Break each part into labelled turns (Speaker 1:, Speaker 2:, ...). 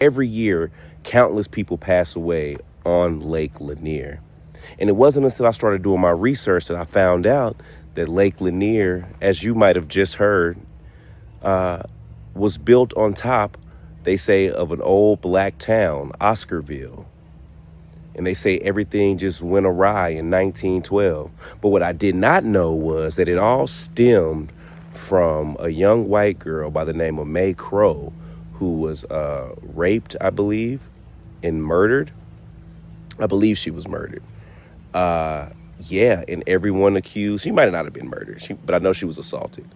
Speaker 1: Every year, countless people pass away on Lake Lanier. And it wasn't until I started doing my research that I found out that Lake Lanier, as you might have just heard, was built on top, they say, of an old black town, Oscarville. And they say everything just went awry in 1912. But what I did not know was that it all stemmed from a young white girl by the name of Mae Crow, who was raped, I believe, and murdered. I believe she was murdered. Yeah, and everyone accused, she might not have been murdered, but I know she was assaulted.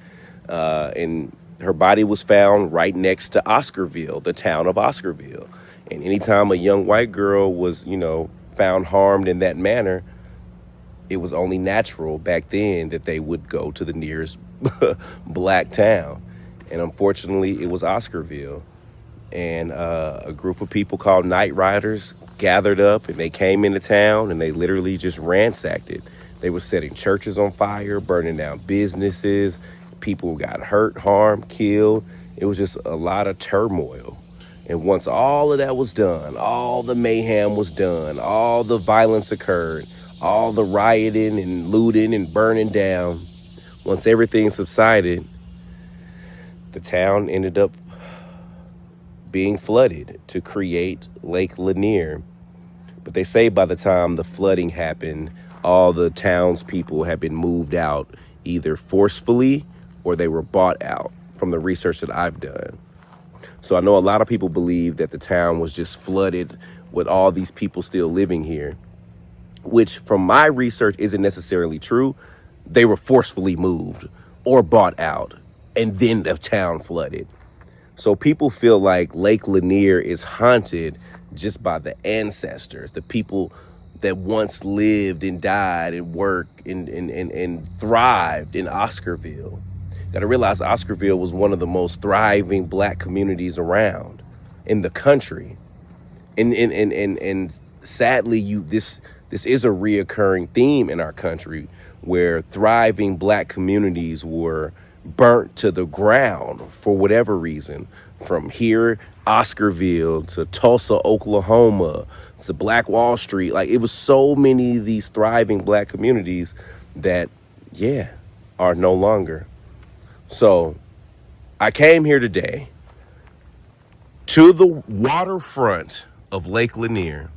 Speaker 1: And her body was found right next to Oscarville, the town of Oscarville. And anytime a young white girl was, found harmed in that manner, it was only natural back then that they would go to the nearest black town. And unfortunately, it was Oscarville. And a group of people called Night Riders gathered up, and they came into town, and they literally just ransacked it. They were setting churches on fire, burning down businesses. People got hurt, harmed, killed. It was just a lot of turmoil. And once all of that was done, all the mayhem was done, all the violence occurred, all the rioting and looting and burning down, once everything subsided, the town ended up being flooded to create Lake Lanier. But they say by the time the flooding happened, all the townspeople had been moved out, either forcefully or they were bought out, from the research that I've done. So I know a lot of people believe that the town was just flooded with all these people still living here, which from my research isn't necessarily true. They were forcefully moved or bought out, and then the town flooded. So people feel like Lake Lanier is haunted just by the ancestors, the people that once lived and died and worked and thrived in Oscarville. Got to realize Oscarville was one of the most thriving black communities around in the country. And sadly, this is a reoccurring theme in our country, where thriving black communities were burnt to the ground for whatever reason. From here, Oscarville, to Tulsa, Oklahoma, to Black Wall Street. Like, it was so many of these thriving black communities that, are no longer. So I came here today to the waterfront of Lake Lanier